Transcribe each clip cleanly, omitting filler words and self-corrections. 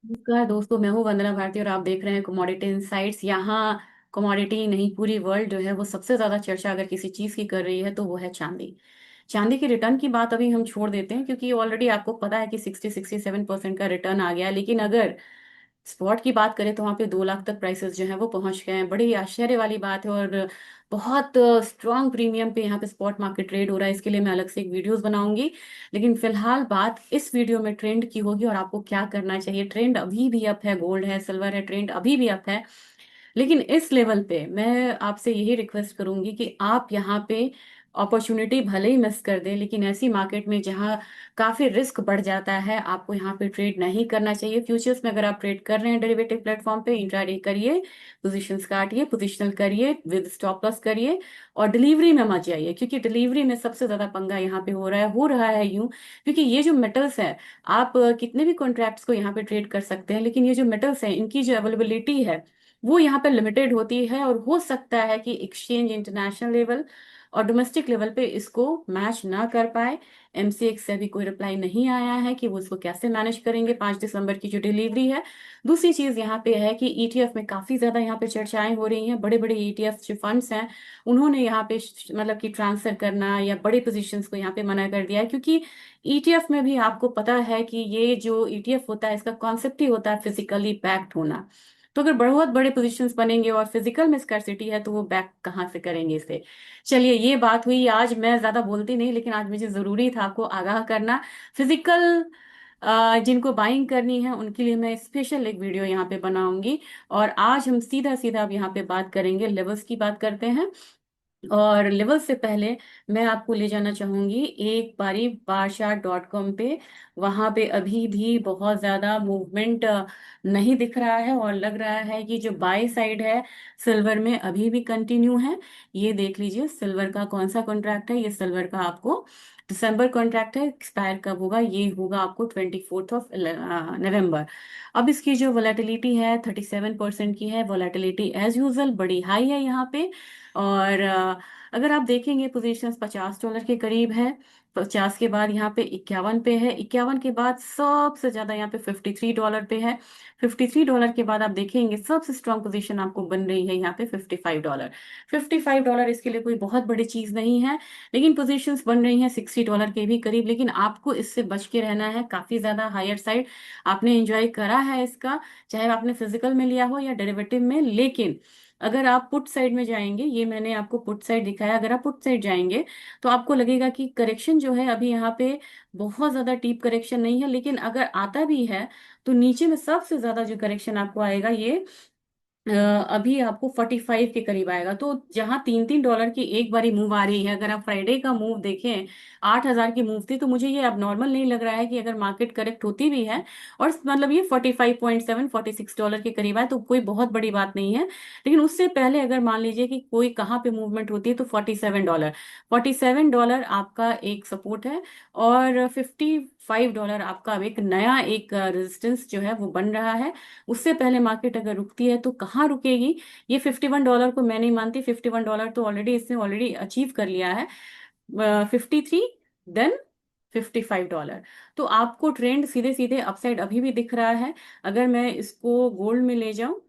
नमस्कार दोस्तों, मैं हूं वंदना भारती और आप देख रहे हैं कमोडिटी इनसाइट्स। यहाँ कमोडिटी नहीं, पूरी वर्ल्ड जो है वो सबसे ज्यादा चर्चा अगर किसी चीज की कर रही है तो वो है चांदी। चांदी के रिटर्न की बात अभी हम छोड़ देते हैं क्योंकि ऑलरेडी आपको पता है कि 60-67% का रिटर्न आ गया है। लेकिन अगर स्पॉट की बात करें तो वहां पे 2 लाख तक प्राइसेस जो है वो पहुंच गए हैं। बड़ी आश्चर्य वाली बात है और बहुत स्ट्रांग प्रीमियम पे यहाँ पे स्पॉट मार्केट ट्रेड हो रहा है। इसके लिए मैं अलग से एक वीडियोस बनाऊंगी। लेकिन फिलहाल बात इस वीडियो में ट्रेंड की होगी और आपको क्या करना चाहिए। ट्रेंड अभी भी अप है, गोल्ड है, सिल्वर है, ट्रेंड अभी भी अप है। लेकिन इस लेवल पे मैं आपसे यही रिक्वेस्ट करूंगी कि आप यहाँ पे अपॉर्चुनिटी भले ही मिस कर दें, लेकिन ऐसी मार्केट में जहाँ काफी रिस्क बढ़ जाता है आपको यहाँ पे ट्रेड नहीं करना चाहिए। फ्यूचर्स में अगर आप ट्रेड कर रहे हैं डेरिवेटिव प्लेटफॉर्म पे, इंट्राडे करिए, पोजीशंस काटिए, पोजिशनल करिए, विद स्टॉप लॉस करिए और डिलीवरी में मत जाइए, क्योंकि डिलीवरी में सबसे ज्यादा पंगा यहाँ पे हो रहा है यूं। क्योंकि ये जो मेटल्स है, आप कितने भी कॉन्ट्रैक्ट्स को यहाँ पे ट्रेड कर सकते हैं, लेकिन ये जो मेटल्स है इनकी जो अवेलेबिलिटी है वो यहाँ पे लिमिटेड होती है। और हो सकता है कि एक्सचेंज इंटरनेशनल लेवल और डोमेस्टिक लेवल पे इसको मैच ना कर पाए। एमसीएक्स से अभी कोई रिप्लाई नहीं आया है कि वो इसको कैसे मैनेज करेंगे 5 दिसंबर की जो डिलीवरी है। दूसरी चीज यहाँ पे है कि ईटीएफ में काफी ज्यादा यहाँ पे चर्चाएं हो रही हैं। बड़े बड़े ईटीएफ जो फंड्स हैं उन्होंने यहाँ पे मतलब कि ट्रांसफर करना या बड़े पोजीशंस को यहाँ पे मना कर दिया है, क्योंकि ईटीएफ में भी आपको पता है कि ये जो ईटीएफ होता है इसका कॉन्सेप्ट ही होता है फिजिकली बैक्ड होना। तो अगर बहुत बड़े पोजीशंस बनेंगे और फिजिकल में स्कैर्सिटी है तो वो बैक कहाँ से करेंगे इसे। चलिए, ये बात हुई। आज मैं ज्यादा बोलती नहीं, लेकिन आज मुझे जरूरी था आपको आगाह करना। फिजिकल जिनको बाइंग करनी है उनके लिए मैं स्पेशल एक वीडियो यहाँ पे बनाऊंगी। और आज हम सीधा सीधा अब यहाँ पे बात करेंगे, लेवल्स की बात करते हैं। और लेवल से पहले मैं आपको ले जाना चाहूंगी एक बारी बारशाट.com पे। वहां पे अभी भी बहुत ज्यादा मूवमेंट नहीं दिख रहा है और लग रहा है कि जो बाय साइड है सिल्वर में अभी भी कंटिन्यू है। ये देख लीजिए सिल्वर का कौन सा कॉन्ट्रैक्ट है। ये सिल्वर का आपको दिसंबर कॉन्ट्रैक्ट है। एक्सपायर कब होगा? ये होगा आपको 24 नवंबर। अब इसकी जो वोलेटिलिटी है 37% की है। वोलेटिलिटी एज यूजल बड़ी हाई है यहाँ पे। और अगर आप देखेंगे पोजीशंस $50 के करीब है। 50 के बाद यहाँ पे 51 पे है। 51 के बाद सबसे ज्यादा यहाँ पे $53 पे है। $53 के बाद आप देखेंगे सबसे स्ट्रांग पोजीशन आपको बन रही है यहाँ पे $55। $55 इसके लिए कोई बहुत बड़ी चीज नहीं है। लेकिन पोजीशंस बन रही हैं $60 के भी करीब। लेकिन आपको इससे बच के रहना है, काफी ज्यादा हायर साइड आपने एंजॉय करा है इसका, चाहे आपने फिजिकल में लिया हो या डेरिवेटिव में। लेकिन अगर आप पुट साइड में जाएंगे, ये मैंने आपको पुट साइड दिखाया, अगर आप पुट साइड जाएंगे तो आपको लगेगा कि करेक्शन जो है अभी यहाँ पे बहुत ज्यादा डीप करेक्शन नहीं है। लेकिन अगर आता भी है तो नीचे में सबसे ज्यादा जो करेक्शन आपको आएगा ये अ, अभी आपको 45 के करीब आएगा। तो जहां $3-3 की एक बारी मूव आ रही है, अगर आप फ्राइडे का मूव देखें 8,000 की मूव थी, तो मुझे ये अब नॉर्मल नहीं लग रहा है कि अगर मार्केट करेक्ट होती भी है और मतलब ये 45.7 $46 के करीब आए तो कोई बहुत बड़ी बात नहीं है। लेकिन उससे पहले अगर मान लीजिए कि कोई कहाँ पे मूवमेंट होती है तो $47, $47 आपका एक सपोर्ट है। और $55 आपका अब एक नया एक रेजिस्टेंस जो है वो बन रहा है। उससे पहले मार्केट अगर रुकती है तो कहाँ रुकेगी? ये $51 को मैं नहीं मानती। $51 तो ऑलरेडी इसने ऑलरेडी अचीव कर लिया है। 53, देन $55। तो आपको ट्रेंड सीधे सीधे अपसाइड अभी भी दिख रहा है। अगर मैं इसको गोल्ड में ले जाऊं,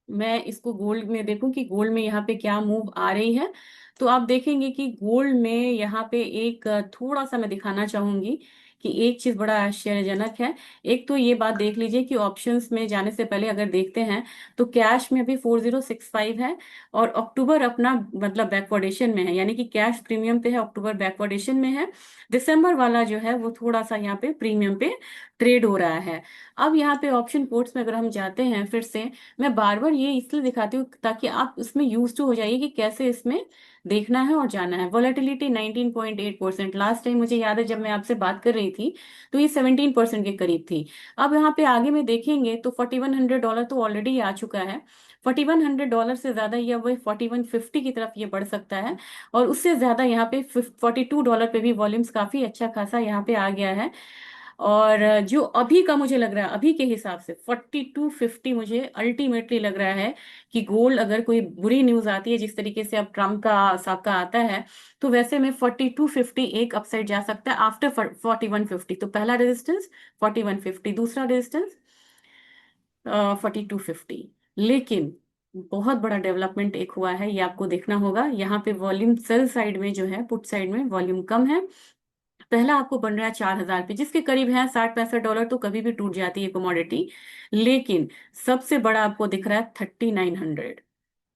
मैं इसको गोल्ड में देखूं कि गोल्ड में यहाँ पे क्या मूव आ रही है, तो आप देखेंगे कि गोल्ड में यहाँ पे एक थोड़ा सा मैं दिखाना चाहूंगी कि एक चीज बड़ा आश्चर्यजनक है। एक तो ये बात देख लीजिए कि ऑप्शंस में जाने से पहले अगर देखते हैं तो कैश में अभी 4065 है और अक्टूबर अपना मतलब बैकवर्डेशन में है, यानी कि कैश प्रीमियम पे है, अक्टूबर बैकवर्डेशन में है। दिसंबर वाला जो है वो थोड़ा सा यहाँ पे प्रीमियम पे ट्रेड हो रहा है। अब यहाँ पे ऑप्शन कोट्स में अगर हम जाते हैं फिर से, मैं बार बार ये इसलिए दिखाती हूँ ताकि आप इसमें यूज टू हो जाइए कि कैसे इसमें देखना है और जाना है। वोलेटिलिटी 19.8%। लास्ट टाइम मुझे याद है जब मैं आपसे बात कर रही थी तो ये 17% के करीब थी। अब यहाँ पे आगे में देखेंगे तो $4100 तो ऑलरेडी आ चुका है। $4100 से ज्यादा या वही 4150 की तरफ ये बढ़ सकता है। और उससे ज्यादा यहाँ पे $42 पे भी वॉल्यूम्स काफी अच्छा खासा यहाँ पे आ गया है। और जो अभी का मुझे लग रहा है, अभी के हिसाब से 4250 मुझे अल्टीमेटली लग रहा है कि गोल्ड, अगर कोई बुरी न्यूज आती है जिस तरीके से अब ट्रम्प का साका आता है, तो वैसे में 4250 एक अपसाइड जा सकता है आफ्टर 4150। तो पहला रेजिस्टेंस 4150, दूसरा रेजिस्टेंस 4250। लेकिन बहुत बड़ा डेवलपमेंट एक हुआ है, ये आपको देखना होगा। यहाँ पे वॉल्यूम सेल साइड में जो है, पुट साइड में वॉल्यूम कम है। पहला आपको बन रहा है 4000 पे, जिसके करीब है 60-65 डॉलर, तो कभी भी टूट जाती है कमोडिटी। लेकिन सबसे बड़ा आपको दिख रहा है 3900।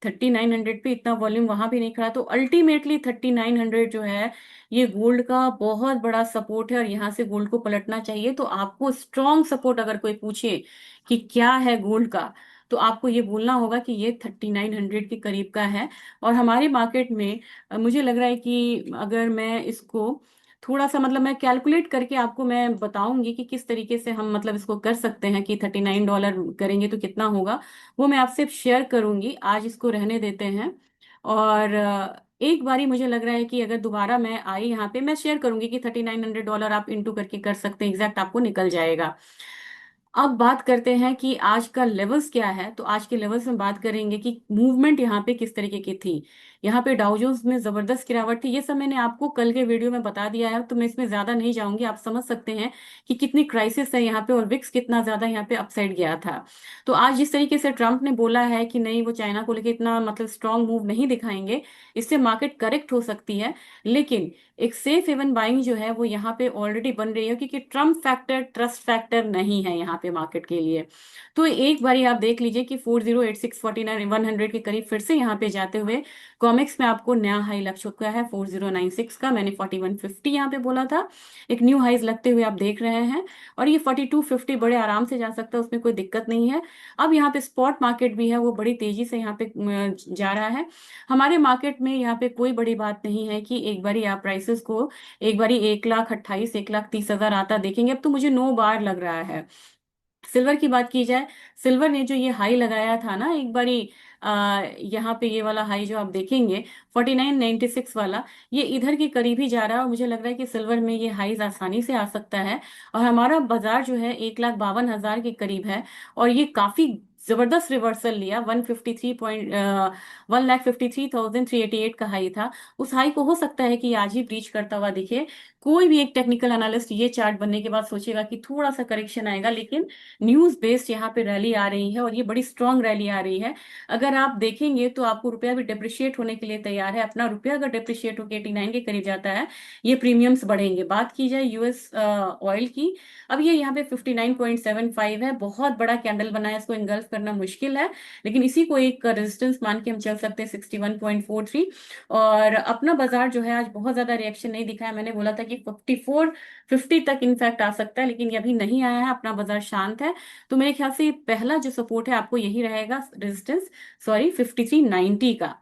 3900 पे इतना वॉल्यूम वहां भी नहीं खड़ा, तो अल्टीमेटली 3900 जो है ये गोल्ड का बहुत बड़ा सपोर्ट है, और यहाँ से गोल्ड को पलटना चाहिए। तो आपको स्ट्रॉन्ग सपोर्ट अगर कोई पूछे कि क्या है गोल्ड का, तो आपको ये बोलना होगा कि ये 3900 के करीब का है। और हमारे मार्केट में मुझे लग रहा है कि अगर मैं इसको थोड़ा सा मतलब मैं कैलकुलेट करके आपको मैं बताऊंगी कि किस तरीके से हम मतलब इसको कर सकते हैं कि $39 करेंगे तो कितना होगा, वो मैं आपसे शेयर करूंगी। आज इसको रहने देते हैं। और एक बारी मुझे लग रहा है कि अगर दोबारा मैं आई यहाँ पे, मैं शेयर करूंगी कि $3900 आप इंटू करके कर सकते हैं, एग्जैक्ट आपको निकल जाएगा। अब बात करते हैं कि आज का लेवल्स क्या है। तो आज के लेवल्स में बात करेंगे कि मूवमेंट यहाँ पे किस तरीके की थी। यहाँ पे डाउ जोन्स में जबरदस्त गिरावट थी, ये सब मैंने आपको कल के वीडियो में बता दिया है, तो मैं इसमें ज्यादा नहीं जाऊंगी। आप समझ सकते हैं कि कितनी क्राइसिस है यहाँ पे, और विक्स कितना ज्यादा यहाँ पे अपसाइड गया था। तो आज जिस तरीके से ट्रम्प ने बोला है कि नहीं, वो चाइना को लेकर इतना मतलब स्ट्रांग मूव नहीं दिखाएंगे, इससे मार्केट करेक्ट हो सकती है। लेकिन एक सेफ हेवन बाइंग जो है वो यहाँ पे ऑलरेडी बन रही है, क्योंकि ट्रम्प फैक्टर ट्रस्ट फैक्टर नहीं है यहाँ पे मार्केट के लिए। तो एक बारी आप देख लीजिए कि 408649 100 के करीब फिर से यहाँ पे जाते हुए कॉमिक्स में आपको नया हाई लग चुका है 4096 का। मैंने 4150 यहाँ पे बोला था, एक न्यू हाईज लगते हुए आप देख रहे हैं। और ये 4250 बड़े आराम से जा सकता है, उसमें कोई दिक्कत नहीं है। अब यहाँ पे स्पॉट मार्केट भी है, वो बड़ी तेजी से यहाँ पे जा रहा है। हमारे मार्केट में यहाँ पे कोई बड़ी बात नहीं है कि एक बारी आप प्राइसेस को एक बारी 1,28,000 1,30,000 आता देखेंगे। अब तो मुझे 9 बार लग रहा है। सिल्वर की बात की जाए, सिल्वर ने जो ये हाई लगाया था ना एक बारी, यहाँ पे ये वाला हाई जो आप देखेंगे 4996 वाला, ये इधर के करीब ही जा रहा है। और मुझे लग रहा है कि सिल्वर में ये हाईज आसानी से आ सकता है। और हमारा बाजार जो है 1,52,000 के करीब है, और ये काफी जबरदस्त रिवर्सल लिया। 1,53,388 का हाई था। उस हाई को हो सकता है कि आज ही ब्रीच करता हुआ दिखे। कोई भी एक टेक्निकल एनालिस्ट ये चार्ट बनने के बाद सोचेगा कि थोड़ा सा करेक्शन आएगा, लेकिन न्यूज बेस्ड यहाँ पे रैली आ रही है, और ये बड़ी स्ट्रांग रैली आ रही है। अगर आप देखेंगे तो आपको रुपया भी डिप्रिशिएट होने के लिए तैयार है। अपना रुपया अगर डिप्रिशिएट होकर 89 के करीब जाता है, ये प्रीमियम्स बढ़ेंगे। बात की जाए यूएस ऑयल की, अब ये यहाँ पे 59.75 है, बहुत बड़ा कैंडल बना है, इसको इंगल्फ करना मुश्किल है। लेकिन इसी को एक रेजिस्टेंस मान के हम चल सकते हैं 61.43। और अपना बाजार जो है आज बहुत ज्यादा रिएक्शन नहीं दिखा है। मैंने बोला था कि 5450 तक इनफैक्ट आ सकता है, लेकिन ये अभी नहीं आया है, अपना बाजार शांत है। तो मेरे ख्याल से पहला जो सपोर्ट है आपको यही रहेगा, रेजिस्टेंस, सॉरी 5390 का।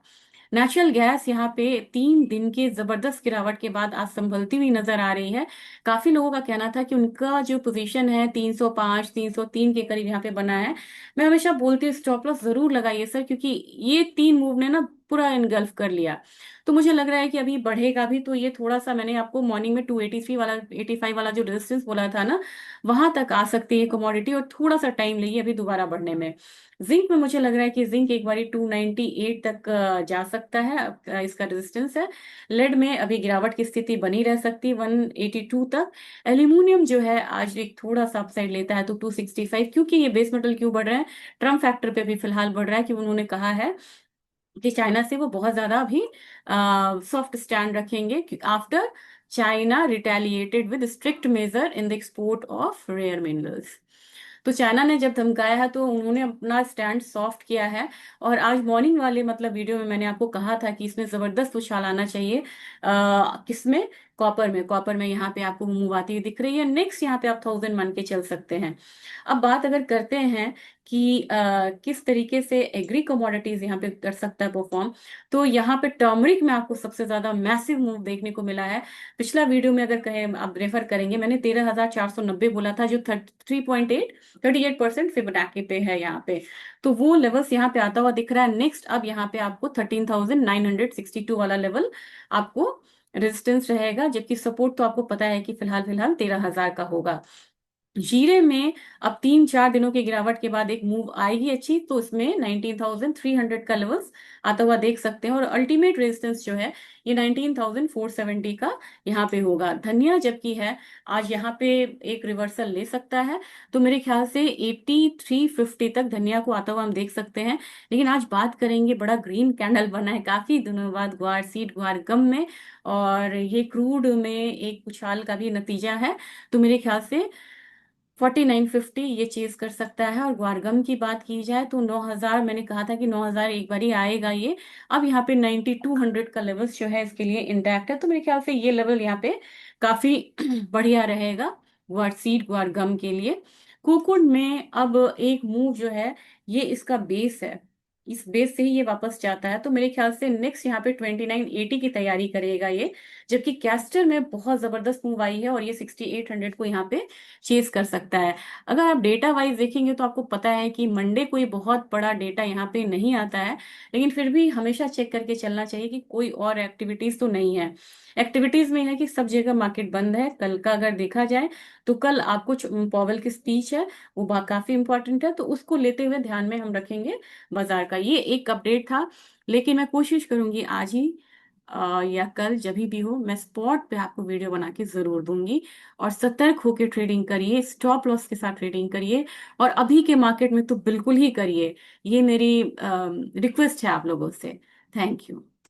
नेचुरल गैस यहाँ पे 3 दिन के जबरदस्त गिरावट के बाद आज संभलती हुई नजर आ रही है। काफी लोगों का कहना था कि उनका जो पोजीशन है 305 303 के करीब यहाँ पे बना है। मैं हमेशा बोलती हूँ स्टॉप लॉस जरूर लगाइए सर, क्योंकि ये 3 मूव ने ना पूरा इनगल्फ कर लिया। तो मुझे लग रहा है कि अभी बढ़ेगा भी, तो ये थोड़ा सा, मैंने आपको मॉर्निंग में 283 वाला 85 वाला जो रेजिस्टेंस बोला था ना, वहां तक आ सकती है कमोडिटी, और थोड़ा सा टाइम लेगी अभी दोबारा बढ़ने में। जिंक में मुझे लग रहा है कि जिंक एक बारी 298 तक जा सकता है, इसका रेजिस्टेंस है। लेड में अभी गिरावट की स्थिति बनी रह सकती है 182 तक। एल्यूमिनियम जो है आज एक थोड़ा सा अपसाइड लेता है तो 265, क्योंकि ये बेस मेटल क्यों बढ़ रहे हैं, ट्रम्प फैक्टर पे भी फिलहाल बढ़ रहा है, कि उन्होंने कहा है कि चाइना से वो बहुत ज्यादा अभी सॉफ्ट स्टैंड रखेंगे after China retaliated with strict measure in the export of rare minerals. तो चाइना ने जब धमकाया है तो उन्होंने अपना स्टैंड सॉफ्ट किया है। और आज मॉर्निंग वाले मतलब वीडियो में मैंने आपको कहा था कि इसमें जबरदस्त उछाल आना चाहिए। किसमें, कॉपर में। कॉपर में यहाँ पे आपको मूव आती हुई दिख रही है। नेक्स्ट यहाँ पे आप 1000 मान के चल सकते हैं। अब बात अगर करते हैं कि किस तरीके से एग्री कमोडिटीज यहाँ पे कर सकता है परफॉर्म, तो यहाँ पे टर्मरिक में आपको सबसे ज्यादा मैसिव मूव देखने को मिला है। पिछला वीडियो में अगर कहें आप रेफर करेंगे, मैंने 13,490 बोला था, जो 38% फिबोनाची पे है यहाँ पे। तो वो लेवल्स यहाँ पे आता हुआ दिख रहा है। नेक्स्ट अब यहाँ पे आपको 13,962 वाला लेवल आपको रेजिस्टेंस रहेगा, जबकि सपोर्ट तो आपको पता है कि फिलहाल फिलहाल 13,000 का होगा। जीरे में अब 3-4 दिनों की गिरावट के बाद एक मूव आएगी अच्छी, तो इसमें 19,300 का लेवल्स आता हुआ देख सकते हैं, और अल्टीमेट रेजिस्टेंस जो है ये 19,470 का यहाँ पे होगा। धनिया जबकि है आज यहाँ पे एक रिवर्सल ले सकता है, तो मेरे ख्याल से 8350 तक धनिया को आता हुआ हम देख सकते हैं। लेकिन आज बात करेंगे, बड़ा ग्रीन कैंडल बना है काफी दिनों बाद ग्वार सीड ग्वार गम में, और ये क्रूड में एक उछाल का भी नतीजा है। तो मेरे ख्याल से 4950 ये चेज कर सकता है। और ग्वारगम की बात की जाए तो 9000, मैंने कहा था कि 9000 एक बार ही आएगा ये। अब यहाँ पे 9200 का लेवल्स जो है इसके लिए इंटैक्ट है, तो मेरे ख्याल से ये लेवल यहाँ पे काफी बढ़िया रहेगा ग्वार सीड ग्वारगम के लिए। कुकुड में अब एक मूव जो है ये इसका बेस है, इस बेस से ही ये वापस जाता है, तो मेरे ख्याल से नेक्स्ट यहाँ पे 2980 की तैयारी करेगा ये। जबकि कैस्टर में बहुत जबरदस्त मूव आई है और ये 6800 को यहाँ पे चेज कर सकता है। अगर आप डेटा वाइज देखेंगे तो आपको पता है कि मंडे कोई बहुत बड़ा डेटा यहाँ पे नहीं आता है, लेकिन फिर भी हमेशा चेक करके चलना चाहिए कि कोई और एक्टिविटीज तो नहीं है। एक्टिविटीज में है कि सब जगह मार्केट बंद है। कल का अगर देखा जाए तो कल आपको पॉवेल की स्पीच है, वो काफी इंपॉर्टेंट है, तो उसको लेते हुए ध्यान में हम रखेंगे बाजार का। ये एक अपडेट था, लेकिन मैं कोशिश करूंगी आज ही या कल जब भी हो मैं स्पॉट पे आपको वीडियो बना के जरूर दूंगी। और सतर्क होकर ट्रेडिंग करिए, स्टॉप लॉस के साथ ट्रेडिंग करिए, और अभी के मार्केट में तो बिल्कुल ही करिए। ये मेरी रिक्वेस्ट है आप लोगों से। Thank you.